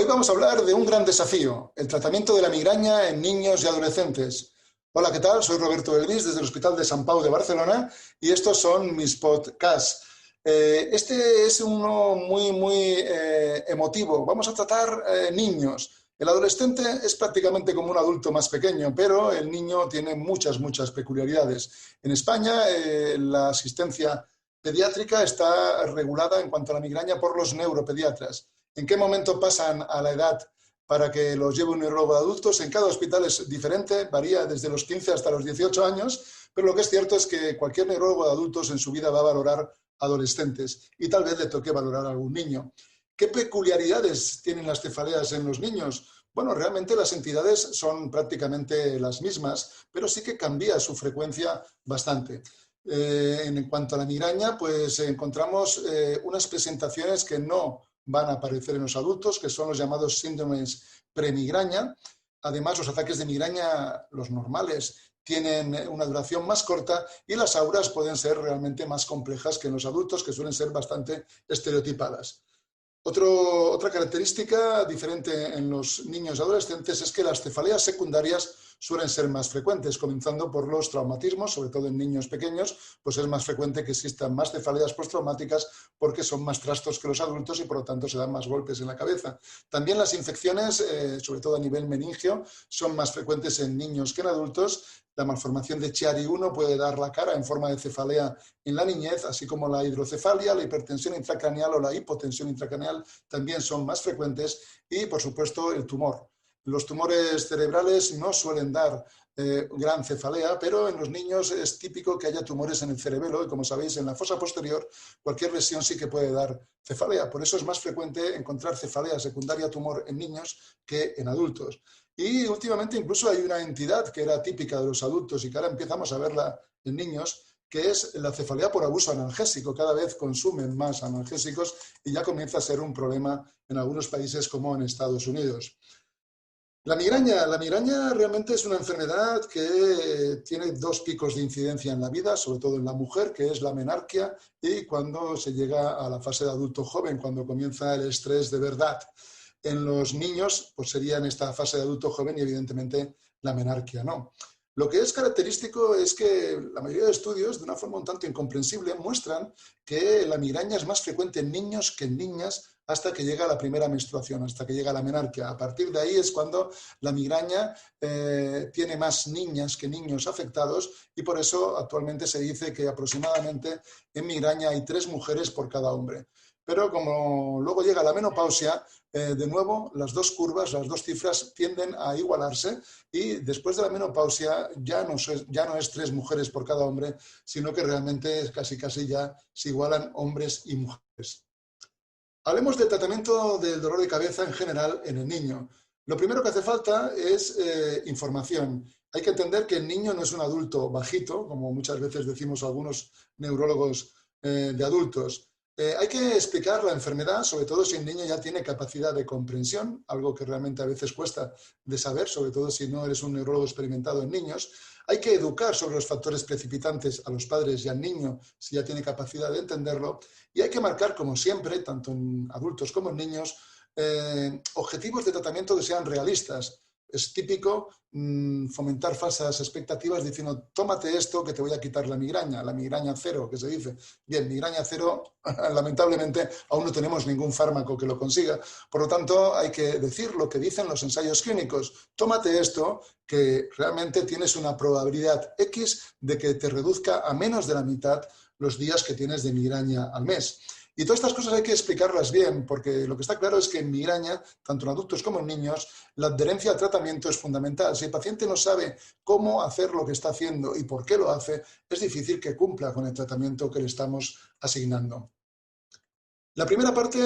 Hoy vamos a hablar de un gran desafío, el tratamiento de la migraña en niños y adolescentes. Hola, ¿qué tal? Soy Roberto Belvis desde el Hospital de Sant Pau de Barcelona y estos son mis podcasts. Este es uno muy emotivo. Vamos a tratar niños. El adolescente es prácticamente como un adulto más pequeño, pero el niño tiene muchas peculiaridades. En España, la asistencia pediátrica está regulada en cuanto a la migraña por los neuropediatras. ¿En qué momento pasan a la edad para que los lleve un neurólogo de adultos? En cada hospital es diferente, varía desde los 15 hasta los 18 años, pero lo que es cierto es que cualquier neurólogo de adultos en su vida va a valorar adolescentes y tal vez le toque valorar a algún niño. ¿Qué peculiaridades tienen las cefaleas en los niños? Bueno, realmente las entidades son prácticamente las mismas, pero sí que cambia su frecuencia bastante. En cuanto a la migraña, pues encontramos unas presentaciones que no van a aparecer en los adultos, que son los llamados síndromes premigraña. Además, los ataques de migraña, los normales, tienen una duración más corta y las auras pueden ser realmente más complejas que en los adultos, que suelen ser bastante estereotipadas. Otra característica diferente en los niños y adolescentes es que las cefaleas secundarias suelen ser más frecuentes, comenzando por los traumatismos, sobre todo en niños pequeños, pues es más frecuente que existan más cefaleas postraumáticas porque son más trastos que los adultos y por lo tanto se dan más golpes en la cabeza. También las infecciones, sobre todo a nivel meningio, son más frecuentes en niños que en adultos. La malformación de Chiari-1 puede dar la cara en forma de cefalea en la niñez, así como la hidrocefalia, la hipertensión intracraneal o la hipotensión intracraneal también son más frecuentes y, por supuesto, el tumor. Los tumores cerebrales no suelen dar gran cefalea, pero en los niños es típico que haya tumores en el cerebelo y, como sabéis, en la fosa posterior cualquier lesión sí que puede dar cefalea. Por eso es más frecuente encontrar cefalea secundaria tumor en niños que en adultos. Y últimamente incluso hay una entidad que era típica de los adultos y que ahora empezamos a verla en niños, que es la cefalea por abuso analgésico. Cada vez consumen más analgésicos y ya comienza a ser un problema en algunos países como en Estados Unidos. La migraña realmente es una enfermedad que tiene dos picos de incidencia en la vida, sobre todo en la mujer, que es la menarquia y cuando se llega a la fase de adulto joven, cuando comienza el estrés de verdad. En los niños, pues sería en esta fase de adulto joven y evidentemente la menarquia no. Lo que es característico es que la mayoría de estudios, de una forma un tanto incomprensible, muestran que la migraña es más frecuente en niños que en niñas hasta que llega la primera menstruación, hasta que llega la menarquia. A partir de ahí es cuando la migraña tiene más niñas que niños afectados y por eso actualmente se dice que aproximadamente en migraña hay 3 mujeres por cada hombre. Pero como luego llega la menopausia, de nuevo las dos curvas, las dos cifras tienden a igualarse y después de la menopausia ya no es 3 mujeres por cada hombre, sino que realmente casi ya se igualan hombres y mujeres. Hablemos del tratamiento del dolor de cabeza en general en el niño. Lo primero que hace falta es información. Hay que entender que el niño no es un adulto bajito, como muchas veces decimos algunos neurólogos de adultos. Hay que explicar la enfermedad, sobre todo si el niño ya tiene capacidad de comprensión, algo que realmente a veces cuesta de saber, sobre todo si no eres un neurólogo experimentado en niños. Hay que educar sobre los factores precipitantes a los padres y al niño, si ya tiene capacidad de entenderlo. Y hay que marcar, como siempre, tanto en adultos como en niños, objetivos de tratamiento que sean realistas. Es típico fomentar falsas expectativas diciendo, tómate esto que te voy a quitar la migraña cero, que se dice. Bien, migraña cero, lamentablemente, aún no tenemos ningún fármaco que lo consiga. Por lo tanto, hay que decir lo que dicen los ensayos clínicos. Tómate esto, que realmente tienes una probabilidad X de que te reduzca a menos de la mitad los días que tienes de migraña al mes. Y todas estas cosas hay que explicarlas bien, porque lo que está claro es que en migraña, tanto en adultos como en niños, la adherencia al tratamiento es fundamental. Si el paciente no sabe cómo hacer lo que está haciendo y por qué lo hace, es difícil que cumpla con el tratamiento que le estamos asignando. La primera parte,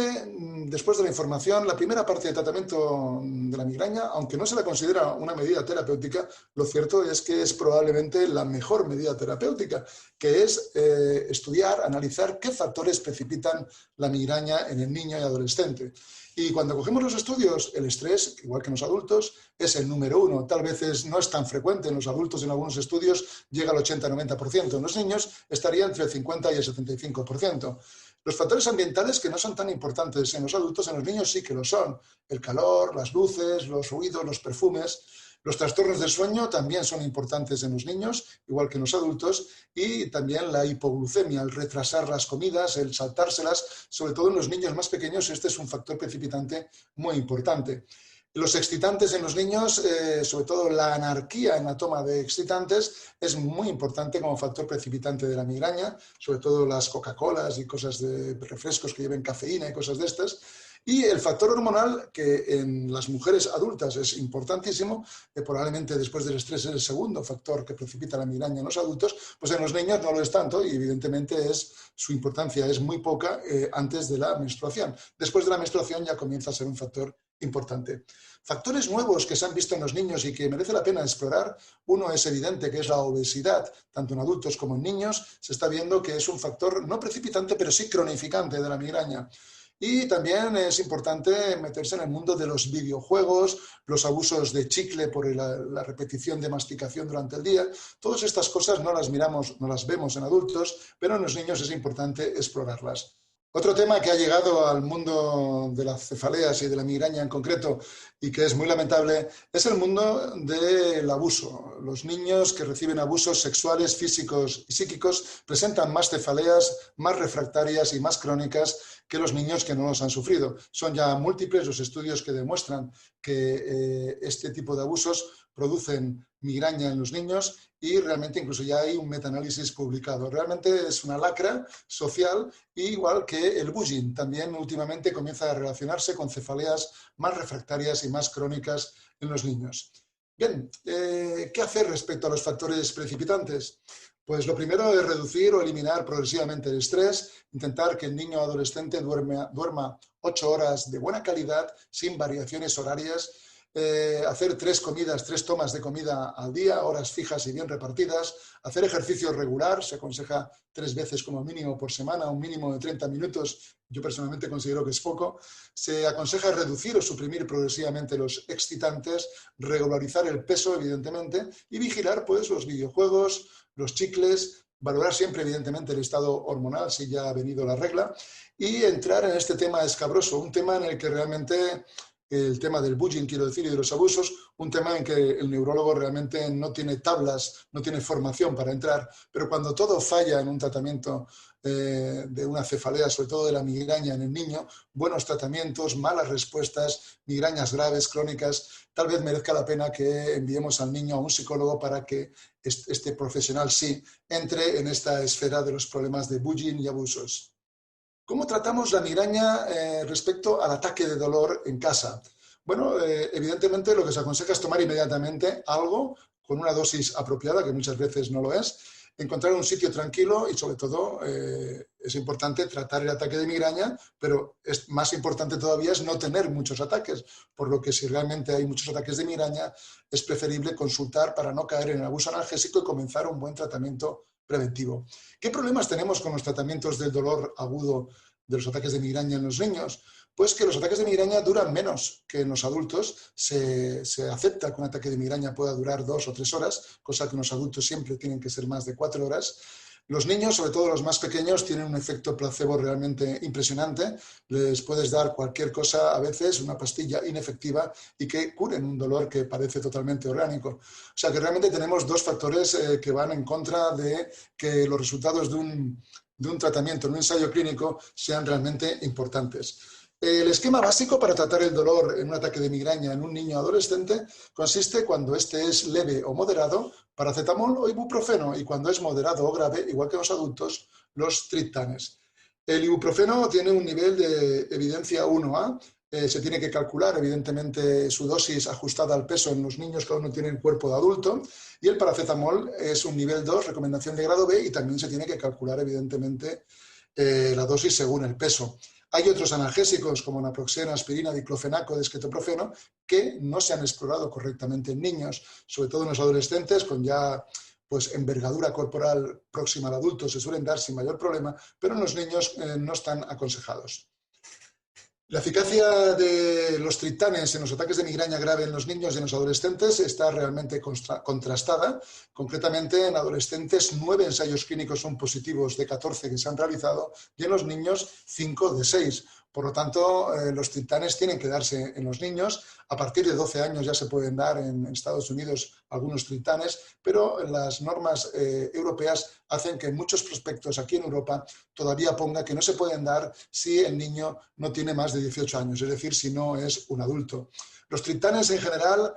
después de la información, la primera parte de tratamiento de la migraña, aunque no se la considera una medida terapéutica, lo cierto es que es probablemente la mejor medida terapéutica, que es estudiar, analizar qué factores precipitan la migraña en el niño y adolescente. Y cuando cogemos los estudios, el estrés, igual que en los adultos, es el número 1. Tal vez no es tan frecuente en los adultos, en algunos estudios llega al 80-90%. En los niños estaría entre el 50 y el 75%. Los factores ambientales que no son tan importantes en los adultos, en los niños sí que lo son. El calor, las luces, los ruidos, los perfumes. Los trastornos del sueño también son importantes en los niños, igual que en los adultos, y también la hipoglucemia, el retrasar las comidas, el saltárselas, sobre todo en los niños más pequeños, este es un factor precipitante muy importante. Los excitantes en los niños, sobre todo la anarquía en la toma de excitantes, es muy importante como factor precipitante de la migraña, sobre todo las Coca-Colas y cosas de refrescos que lleven cafeína y cosas de estas. Y el factor hormonal, que en las mujeres adultas es importantísimo, probablemente después del estrés es el segundo factor que precipita la migraña en los adultos, pues en los niños no lo es tanto y evidentemente su importancia es muy poca antes de la menstruación. Después de la menstruación ya comienza a ser un factor importante. Factores nuevos que se han visto en los niños y que merece la pena explorar, uno es evidente que es la obesidad, tanto en adultos como en niños, se está viendo que es un factor no precipitante, pero sí cronificante de la migraña. Y también es importante meterse en el mundo de los videojuegos, los abusos de chicle por la repetición de masticación durante el día. Todas estas cosas no las miramos, no las vemos en adultos, pero en los niños es importante explorarlas. Otro tema que ha llegado al mundo de las cefaleas y de la migraña en concreto y que es muy lamentable es el mundo del abuso. Los niños que reciben abusos sexuales, físicos y psíquicos presentan más cefaleas, más refractarias y más crónicas que los niños que no los han sufrido. Son ya múltiples los estudios que demuestran que este tipo de abusos producen migraña en los niños y realmente incluso ya hay un metaanálisis publicado. Realmente es una lacra social, igual que el bullying. También últimamente comienza a relacionarse con cefaleas más refractarias y más crónicas en los niños. Bien, ¿qué hacer respecto a los factores precipitantes? Pues lo primero es reducir o eliminar progresivamente el estrés, intentar que el niño o adolescente duerma 8 horas de buena calidad, sin variaciones horarias, hacer 3 tomas de comida al día, horas fijas y bien repartidas, hacer ejercicio regular, se aconseja 3 veces como mínimo por semana, un mínimo de 30 minutos, yo personalmente considero que es poco, se aconseja reducir o suprimir progresivamente los excitantes, regularizar el peso evidentemente y vigilar pues los videojuegos, los chicles, valorar siempre evidentemente el estado hormonal si ya ha venido la regla y entrar en este tema escabroso, un tema en el que realmente el tema del bullying, quiero decir, y de los abusos, un tema en que el neurólogo realmente no tiene tablas, no tiene formación para entrar, pero cuando todo falla en un tratamiento de una cefalea, sobre todo de la migraña en el niño, buenos tratamientos, malas respuestas, migrañas graves, crónicas, tal vez merezca la pena que enviemos al niño a un psicólogo para que este profesional sí entre en esta esfera de los problemas de bullying y abusos. ¿Cómo tratamos la migraña respecto al ataque de dolor en casa? Bueno, evidentemente lo que se aconseja es tomar inmediatamente algo con una dosis apropiada, que muchas veces no lo es, encontrar un sitio tranquilo y sobre todo es importante tratar el ataque de migraña, pero es más importante todavía es no tener muchos ataques, por lo que si realmente hay muchos ataques de migraña es preferible consultar para no caer en el abuso analgésico y comenzar un buen tratamiento preventivo. ¿Qué problemas tenemos con los tratamientos del dolor agudo de los ataques de migraña en los niños? Pues que los ataques de migraña duran menos que en los adultos. Se acepta que un ataque de migraña pueda durar 2 o 3 horas, cosa que en los adultos siempre tienen que ser más de 4 horas. Los niños, sobre todo los más pequeños, tienen un efecto placebo realmente impresionante. Les puedes dar cualquier cosa, a veces una pastilla inefectiva y que curen un dolor que parece totalmente orgánico. O sea que realmente tenemos 2 factores que van en contra de que los resultados de un tratamiento, en un ensayo clínico, sean realmente importantes. El esquema básico para tratar el dolor en un ataque de migraña en un niño adolescente consiste, cuando este es leve o moderado, paracetamol o ibuprofeno, y cuando es moderado o grave, igual que en los adultos, los triptanes. El ibuprofeno tiene un nivel de evidencia 1A, se tiene que calcular evidentemente su dosis ajustada al peso en los niños que aún no tienen cuerpo de adulto, y el paracetamol es un nivel 2, recomendación de grado B, y también se tiene que calcular evidentemente la dosis según el peso. Hay otros analgésicos como naproxeno, aspirina, diclofenaco, desquetoprofeno, que no se han explorado correctamente en niños, sobre todo en los adolescentes con ya pues envergadura corporal próxima al adulto, se suelen dar sin mayor problema, pero en los niños no están aconsejados. La eficacia de los triptanes en los ataques de migraña grave en los niños y en los adolescentes está realmente contrastada. Concretamente, en adolescentes 9 ensayos clínicos son positivos de 14 que se han realizado y en los niños 5 de 6. Por lo tanto, los triptanes tienen que darse en los niños. A partir de 12 años ya se pueden dar en Estados Unidos algunos triptanes, pero las normas europeas hacen que en muchos prospectos aquí en Europa todavía ponga que no se pueden dar si el niño no tiene más de 18 años, es decir, si no es un adulto. Los triptanes en general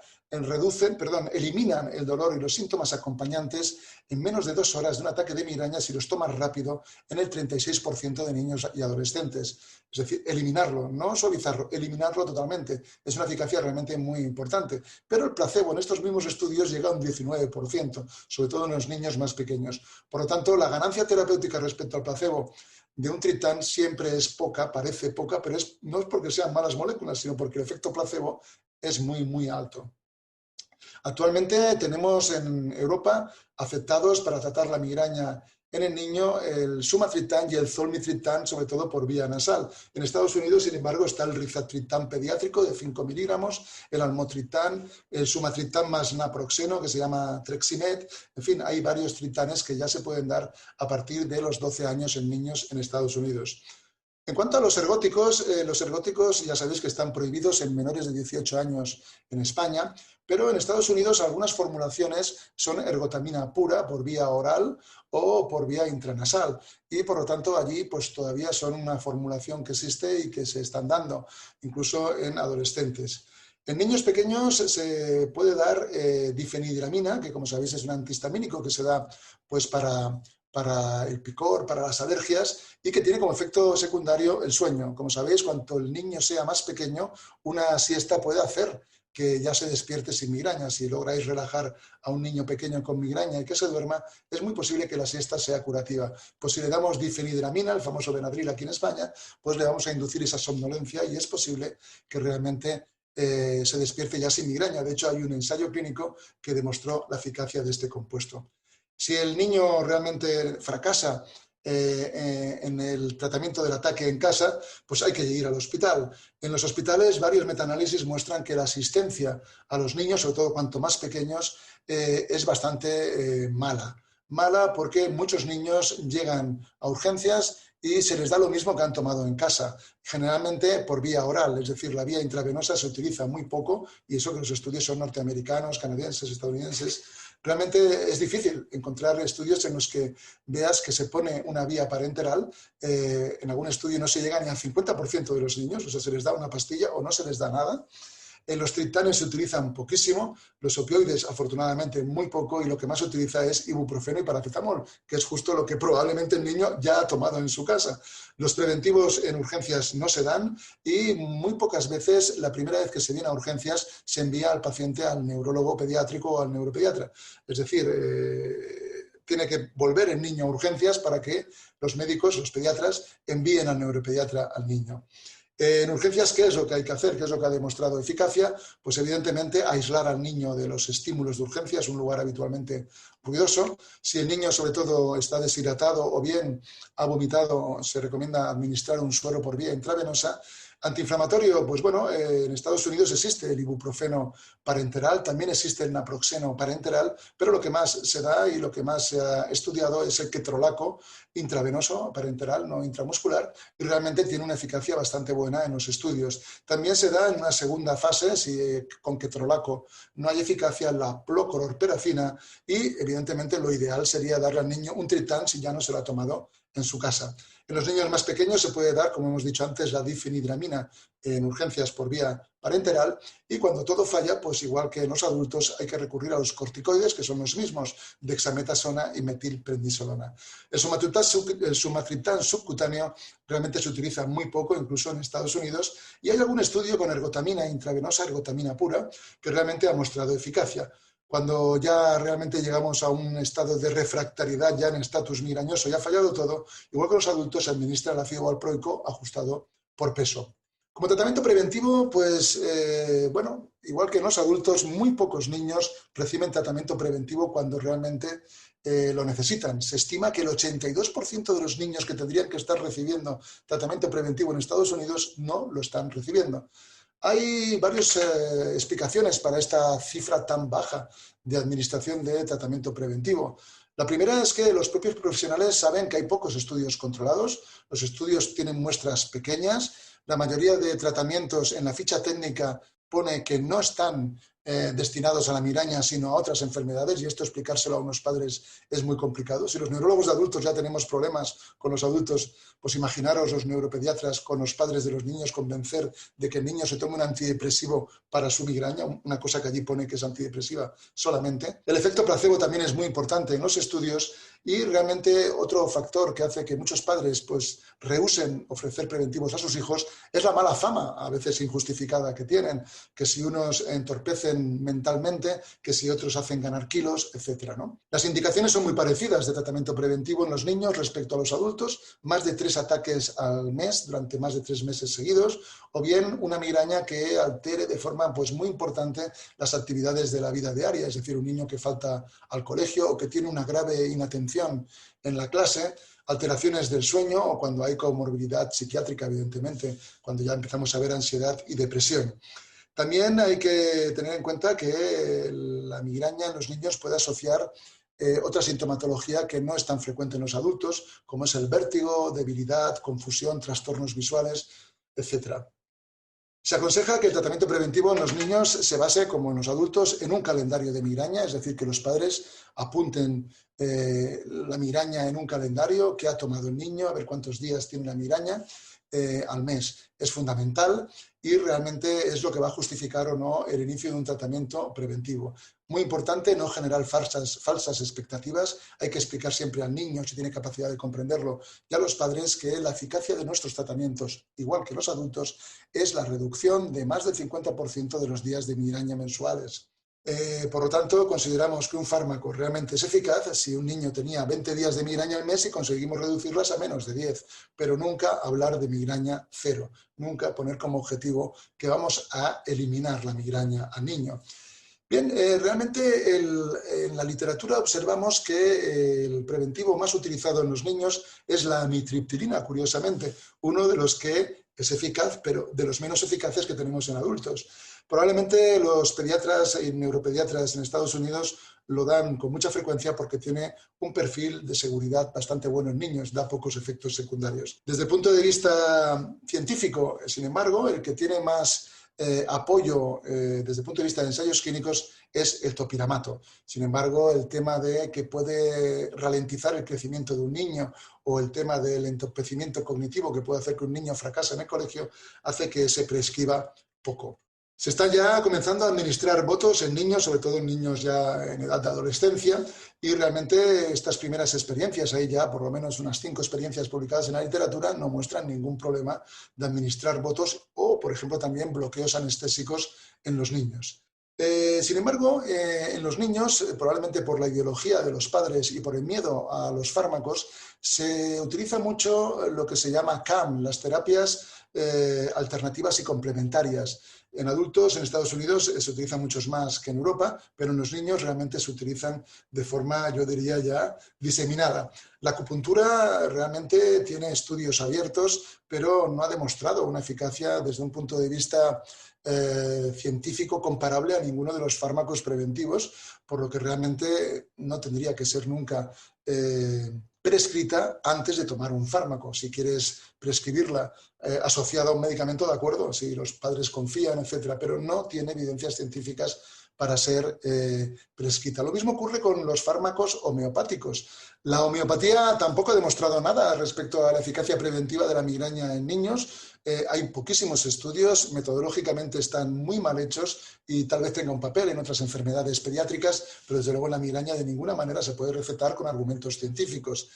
eliminan el dolor y los síntomas acompañantes en menos de 2 horas de un ataque de migraña si los tomas rápido en el 36% de niños y adolescentes. Es decir, eliminarlo, no suavizarlo, eliminarlo totalmente. Es una eficacia realmente muy importante. Pero el placebo en estos mismos estudios llega a un 19%, sobre todo en los niños más pequeños. Por lo tanto, la ganancia terapéutica respecto al placebo de un triptán siempre es poca, parece poca, pero no es porque sean malas moléculas, sino porque el efecto placebo es muy, muy alto. Actualmente tenemos en Europa aceptados para tratar la migraña en el niño el sumatriptán y el zolmitriptán, sobre todo por vía nasal. En Estados Unidos, sin embargo, está el rizatriptán pediátrico de 5 miligramos, el almotriptán, el sumatriptán más naproxeno, que se llama Treximet. En fin, hay varios triptanes que ya se pueden dar a partir de los 12 años en niños en Estados Unidos. En cuanto a los ergóticos ya sabéis que están prohibidos en menores de 18 años en España, pero en Estados Unidos algunas formulaciones son ergotamina pura por vía oral o por vía intranasal y por lo tanto allí pues todavía son una formulación que existe y que se están dando, incluso en adolescentes. En niños pequeños se puede dar difenhidramina, que como sabéis es un antihistamínico que se da pues para el picor, para las alergias y que tiene como efecto secundario el sueño. Como sabéis, cuanto el niño sea más pequeño, una siesta puede hacer que ya se despierte sin migraña. Si lográis relajar a un niño pequeño con migraña y que se duerma, es muy posible que la siesta sea curativa. Pues si le damos difenhidramina, el famoso Benadryl aquí en España, pues le vamos a inducir esa somnolencia y es posible que realmente se despierte ya sin migraña. De hecho, hay un ensayo clínico que demostró la eficacia de este compuesto. Si el niño realmente fracasa en el tratamiento del ataque en casa, pues hay que ir al hospital. En los hospitales, varios metaanálisis muestran que la asistencia a los niños, sobre todo cuanto más pequeños, es bastante mala. Mala porque muchos niños llegan a urgencias y se les da lo mismo que han tomado en casa, generalmente por vía oral, es decir, la vía intravenosa se utiliza muy poco y eso que los estudios son norteamericanos, canadienses, estadounidenses. Realmente es difícil encontrar estudios en los que veas que se pone una vía parenteral. En algún estudio no se llega ni al 50% de los niños, o sea, se les da una pastilla o no se les da nada. Los triptanes se utilizan poquísimo, los opioides afortunadamente muy poco y lo que más se utiliza es ibuprofeno y paracetamol, que es justo lo que probablemente el niño ya ha tomado en su casa. Los preventivos en urgencias no se dan y muy pocas veces, la primera vez que se viene a urgencias, se envía al paciente al neurólogo pediátrico o al neuropediatra. Es decir, tiene que volver el niño a urgencias para que los médicos, los pediatras, envíen al neuropediatra al niño. En urgencias, ¿qué es lo que hay que hacer? ¿Qué es lo que ha demostrado eficacia? Pues evidentemente aislar al niño de los estímulos de urgencia, es un lugar habitualmente ruidoso. Si el niño sobre todo está deshidratado o bien ha vomitado, se recomienda administrar un suero por vía intravenosa. Antiinflamatorio, pues bueno, en Estados Unidos existe el ibuprofeno parenteral, también existe el naproxeno parenteral, pero lo que más se da y lo que más se ha estudiado es el ketorolaco intravenoso parenteral, no intramuscular, y realmente tiene una eficacia bastante buena en los estudios. También se da en una segunda fase, si con ketorolaco no hay eficacia, la plocororperacina y evidentemente lo ideal sería darle al niño un triptán si ya no se lo ha tomado en su casa. En los niños más pequeños se puede dar, como hemos dicho antes, la difenhidramina en urgencias por vía parenteral y cuando todo falla, pues igual que en los adultos hay que recurrir a los corticoides, que son los mismos, dexametasona y metilprednisolona. El sumatriptán subcutáneo realmente se utiliza muy poco, incluso en Estados Unidos, y hay algún estudio con ergotamina intravenosa, ergotamina pura, que realmente ha mostrado eficacia. Cuando ya realmente llegamos a un estado de refractariedad, ya en estatus migrañoso, ya ha fallado todo, igual que los adultos se administra el ácido valproico ajustado por peso. Como tratamiento preventivo, pues bueno, igual que en los adultos, muy pocos niños reciben tratamiento preventivo cuando realmente lo necesitan. Se estima que el 82% de los niños que tendrían que estar recibiendo tratamiento preventivo en Estados Unidos no lo están recibiendo. Hay varias explicaciones para esta cifra tan baja de administración de tratamiento preventivo. La primera es que los propios profesionales saben que hay pocos estudios controlados, los estudios tienen muestras pequeñas, la mayoría de tratamientos en la ficha técnica pone que no están destinados a la migraña, sino a otras enfermedades, y esto explicárselo a unos padres es muy complicado. Si los neurólogos de adultos ya tenemos problemas con los adultos, pues imaginaros los neuropediatras con los padres de los niños, convencer de que el niño se tome un antidepresivo para su migraña, una cosa que allí pone que es antidepresiva solamente. El efecto placebo también es muy importante en los estudios, y realmente otro factor que hace que muchos padres pues rehúsen ofrecer preventivos a sus hijos es la mala fama, a veces injustificada, que tienen, que si unos entorpecen mentalmente, que si otros hacen ganar kilos, etcétera, ¿no? Las indicaciones son muy parecidas de tratamiento preventivo en los niños respecto a los adultos, más de 3 ataques al mes durante más de 3 meses seguidos, o bien una migraña que altere de forma pues muy importante las actividades de la vida diaria, es decir, un niño que falta al colegio o que tiene una grave inatención en la clase, alteraciones del sueño o cuando hay comorbilidad psiquiátrica, evidentemente, cuando ya empezamos a ver ansiedad y depresión. También hay que tener en cuenta que la migraña en los niños puede asociar otra sintomatología que no es tan frecuente en los adultos, como es el vértigo, debilidad, confusión, trastornos visuales, etcétera. Se aconseja que el tratamiento preventivo en los niños se base, como en los adultos, en un calendario de migraña, es decir, que los padres apunten la migraña en un calendario, qué ha tomado el niño, a ver cuántos días tiene la migraña al mes. Es fundamental y realmente es lo que va a justificar o no el inicio de un tratamiento preventivo. Muy importante no generar falsas expectativas. Hay que explicar siempre al niño, si tiene capacidad de comprenderlo, y a los padres que la eficacia de nuestros tratamientos, igual que los adultos, es la reducción de más del 50% de los días de migraña mensuales. Por lo tanto, consideramos que un fármaco realmente es eficaz si un niño tenía 20 días de migraña al mes y conseguimos reducirlas a menos de 10, pero nunca hablar de migraña cero, nunca poner como objetivo que vamos a eliminar la migraña al niño. Bien, realmente en la literatura observamos que el preventivo más utilizado en los niños es la amitriptilina, curiosamente, uno de los que es eficaz, pero de los menos eficaces que tenemos en adultos. Probablemente los pediatras y neuropediatras en Estados Unidos lo dan con mucha frecuencia porque tiene un perfil de seguridad bastante bueno en niños, da pocos efectos secundarios. Desde el punto de vista científico, sin embargo, el que tiene más apoyo desde el punto de vista de ensayos clínicos es el topiramato. Sin embargo, el tema de que puede ralentizar el crecimiento de un niño o el tema del entorpecimiento cognitivo que puede hacer que un niño fracase en el colegio hace que se prescriba poco. Se están ya comenzando a administrar botos en niños, sobre todo en niños ya en edad de adolescencia, y realmente estas primeras experiencias, hay ya por lo menos unas 5 experiencias publicadas en la literatura, no muestran ningún problema de administrar botos o, por ejemplo, también bloqueos anestésicos en los niños. Sin embargo, en los niños, probablemente por la ideología de los padres y por el miedo a los fármacos, se utiliza mucho lo que se llama CAM, las terapias alternativas y complementarias. En adultos, en Estados Unidos, se utilizan muchos más que en Europa, pero en los niños realmente se utilizan de forma, yo diría ya, diseminada. La acupuntura realmente tiene estudios abiertos, pero no ha demostrado una eficacia desde un punto de vista científico comparable a ninguno de los fármacos preventivos, por lo que realmente no tendría que ser nunca prescrita antes de tomar un fármaco. Si quieres prescribirla asociada a un medicamento, de acuerdo, si los padres confían, etcétera, pero no tiene evidencias científicas para ser prescrita. Lo mismo ocurre con los fármacos homeopáticos. La homeopatía tampoco ha demostrado nada respecto a la eficacia preventiva de la migraña en niños. Hay poquísimos estudios, metodológicamente están muy mal hechos y tal vez tenga un papel en otras enfermedades pediátricas, pero desde luego la migraña de ninguna manera se puede recetar con argumentos científicos.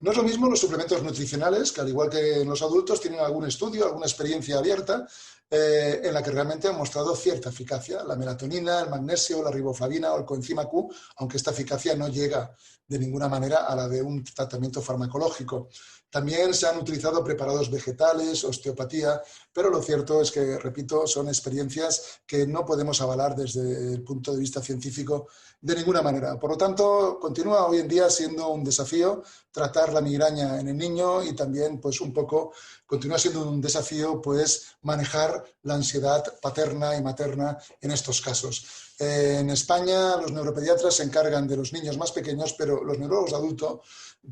No es lo mismo los suplementos nutricionales, que al igual que en los adultos tienen algún estudio, alguna experiencia abierta, en la que realmente han mostrado cierta eficacia. La melatonina, el magnesio, la riboflavina o el coenzima Q, aunque esta eficacia no llega de ninguna manera a la de un tratamiento farmacológico. También se han utilizado preparados vegetales, osteopatía, pero lo cierto es que, repito, son experiencias que no podemos avalar desde el punto de vista científico de ninguna manera. Por lo tanto, continúa hoy en día siendo un desafío tratar la migraña en el niño y también, pues, un poco continúa siendo un desafío, pues, manejar la ansiedad paterna y materna en estos casos. En España los neuropediatras se encargan de los niños más pequeños, pero los neurólogos adultos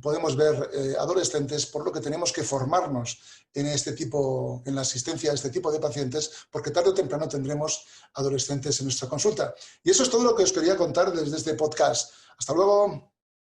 podemos ver adolescentes, por lo que tenemos que formarnos en la asistencia a este tipo de pacientes, porque tarde o temprano tendremos adolescentes en nuestra consulta. Y eso es todo lo que os quería contar desde este podcast. Hasta luego.